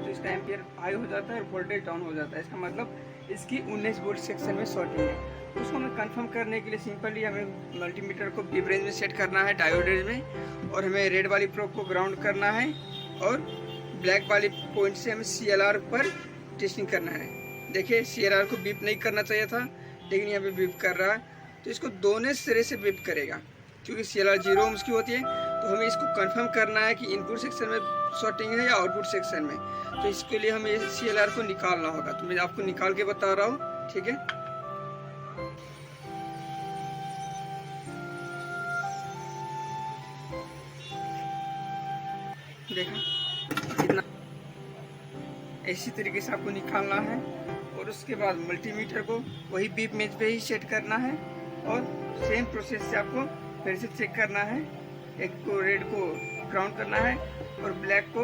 तो इसका ampere high हो जाता है और वोल्टेज डाउन हो जाता है। इसका मतलब इसकी 19 वोल्ट सेक्शन में शॉर्टिंग है। तो उसको हमें कंफर्म करने के लिए सिंपली हमें मल्टीमीटर को बीप रेंज में सेट करना है, डायोड रेंज में, और हमें रेड वाली प्रोब को ग्राउंड करना है और ब्लैक वाली पॉइंट से हमें CLR पर टेस्टिंग करना है। देखिए CLR को बीप नहीं करना चाहिए था, लेकिन यहाँ पे बीप कर रहा है। तो इसको दोनों सिरे से बीप करेगा, क्योंकि CLR 0 ohms की होती है। तो हमें इसको कंफर्म करना है कि इनपुट सेक्शन में शॉर्टिंग है या आउटपुट सेक्शन में। तो इसके लिए हमें CLR को निकालना होगा। तो मैं आपको निकाल के बता रहा हूँ, ठीक है। देखा इतना इसी तरीके से आपको निकालना है, और उसके बाद मल्टीमीटर को वही बीप मेज पे ही सेट करना है, और सेम प्रोसेस से आपको फिर से चेक करना है। एक को रेड को ग्राउंड करना है और ब्लैक को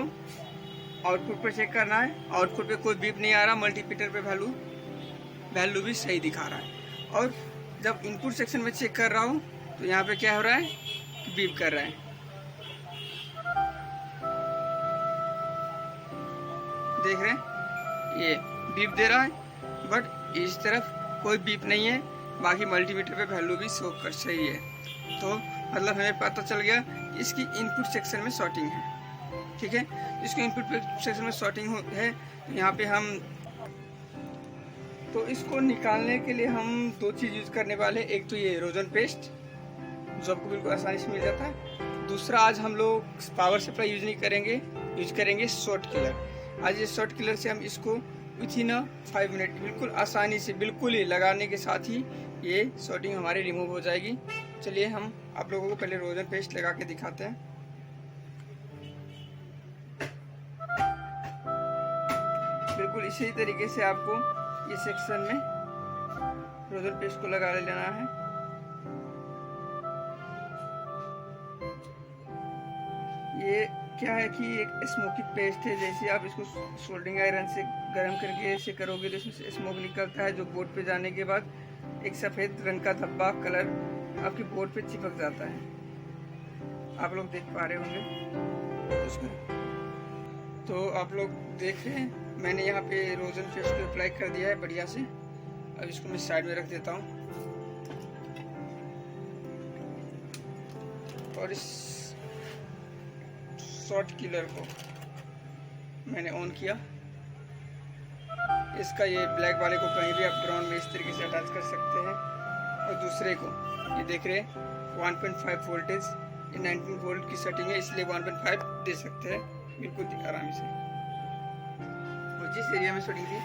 आउटपुट पर चेक करना है। आउटपुट पे कोई बीप नहीं आ रहा, मल्टीमीटर पे वैल्यू भी सही दिखा रहा है। और जब इनपुट सेक्शन में चेक कर रहा हूँ तो यहाँ पे क्या हो रहा है कि बीप कर रहा है। देख रहे हैं ये बीप दे रहा है, बट इस तरफ कोई बीप नहीं है, बाकी मल्टीमीटर पे वैल्यू भी शो कर सही है। तो मतलब हमें पता चल गया कि इसकी इनपुट सेक्शन में शॉर्टिंग है, ठीक है। इसको इनपुट सेक्शन में शॉर्टिंग है, यहाँ पे हम तो इसको निकालने के लिए हम दो चीज़ यूज़ करने वाले। एक तो ये रोजन पेस्ट जो आपको बिल्कुल आसानी से मिल जाता है। दूसरा, आज हम लोग पावर सप्लाई यूज नहीं करेंगे, यूज करेंगे शॉर्ट किलर। आज ये शॉर्ट किलर से हम इसको विथिन 5 मिनट बिल्कुल आसानी से, बिल्कुल ही लगाने के साथ ही ये शॉर्टिंग हमारी रिमूव हो जाएगी। चलिए हम आप लोगों को पहले रोजन पेस्ट लगा के दिखाते हैं। बिल्कुल इसी तरीके से आपको ये सेक्शन में रोजन पेस्ट को लगा लेना है। ये क्या है कि एक स्मोकी पेस्ट है। जैसे आप इसको सोल्डरिंग आयरन से गर्म करके ऐसे करोगे तो इसमें स्मोक निकलता है, जो बोर्ड पे जाने के बाद एक सफ़ेद रंग का धब्बा कलर आपके बोर्ड पे चिपक जाता है। आप लोग देख पा रहे होंगे उसमें। तो आप लोग देख रहे हैं, मैंने यहाँ पे रोजन पेस्ट को अप्लाई कर दिया है बढ़िया से। अब इसको मैं साइड में रख देता हूँ, और इस शॉर्ट किलर को मैंने ऑन किया। इसका ये ब्लैक वाले को कहीं भी आप ग्राउंड में इस तरीके से अटैच कर सकते हैं, और दूसरे को ये देख रहे हैं 1.5 वोल्टेज, ये 19 वोल्ट की सेटिंग है, इसलिए 1.5 दे सकते हैं बिल्कुल आराम से। और जिस एरिया में सेटिंग थी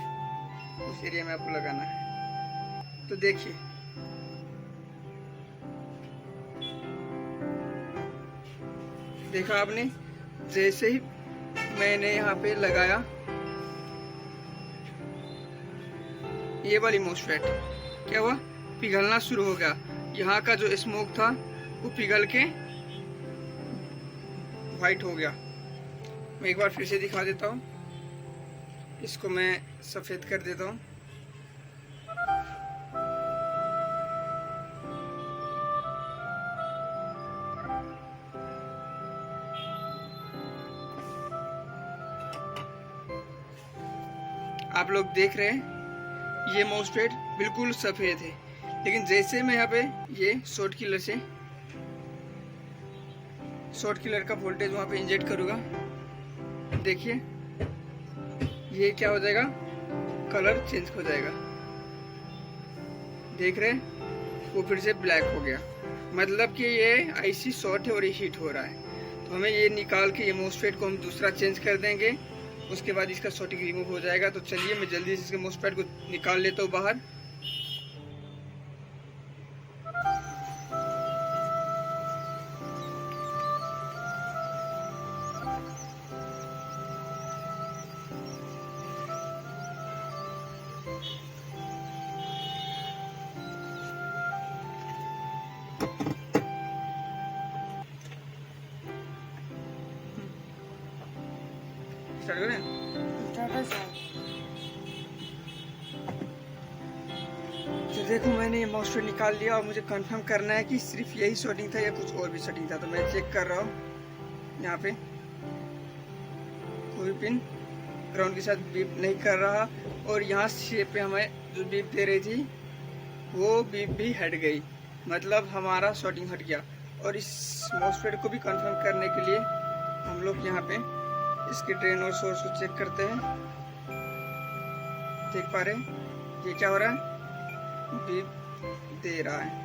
उस एरिया में आपको लगाना है। तो देखिए देखा आपने, जैसे ही मैंने यहाँ पे लगाया ये वाली मोस्फेट, क्या हुआ, पिघलना शुरू हो गया। यहाँ का जो स्मोक था वो पिघल के वाइट हो गया। मैं एक बार फिर से दिखा देता हूँ, इसको मैं सफ़ेद कर देता हूँ। आप लोग देख रहे हैं ये मोस्फेट बिल्कुल सफ़ेद है, लेकिन जैसे मैं यहाँ पे ये शॉर्ट किलर का वोल्टेज वहाँ पे इंजेक्ट करूँगा, देखिए ये क्या हो जाएगा, कलर चेंज हो जाएगा। देख रहे हैं वो फिर से ब्लैक हो गया, मतलब कि ये आईसी शॉर्ट है और ये हीट हो रहा है। तो हमें ये निकाल के ये मोस्फेट को हम दूसरा चेंज कर देंगे, उसके बाद इसका शॉर्टिंग रिमूव हो जाएगा। तो चलिए मैं जल्दी से इसके मोस्फेट को निकाल लेता हूँ बाहर। स्टार्ट करें? तो देखो मैंने ये मोस्फेट निकाल लिया, और मुझे कंफर्म करना है कि सिर्फ यही शॉर्टिंग था या कुछ और भी शॉर्टिंग था। तो मैं चेक कर रहा हूँ, यहाँ पे कोई पिन ग्राउंड के साथ बीप नहीं कर रहा, और यहाँ शेप पे हमें जो बीप दे रही थी वो बीप भी हट गई, मतलब हमारा शॉर्टिंग हट गया। और इस मॉसफेट को भी कंफर्म करने के लिए हम लोग यहाँ पे इसके ड्रेन और सोर्स को चेक करते हैं। देख पा रहे हैं ये क्या हो रहा है, बीप दे रहा है।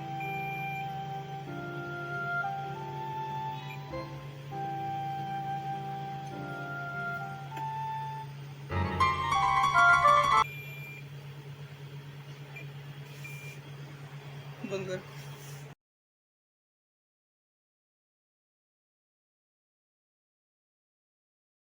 बंद कर।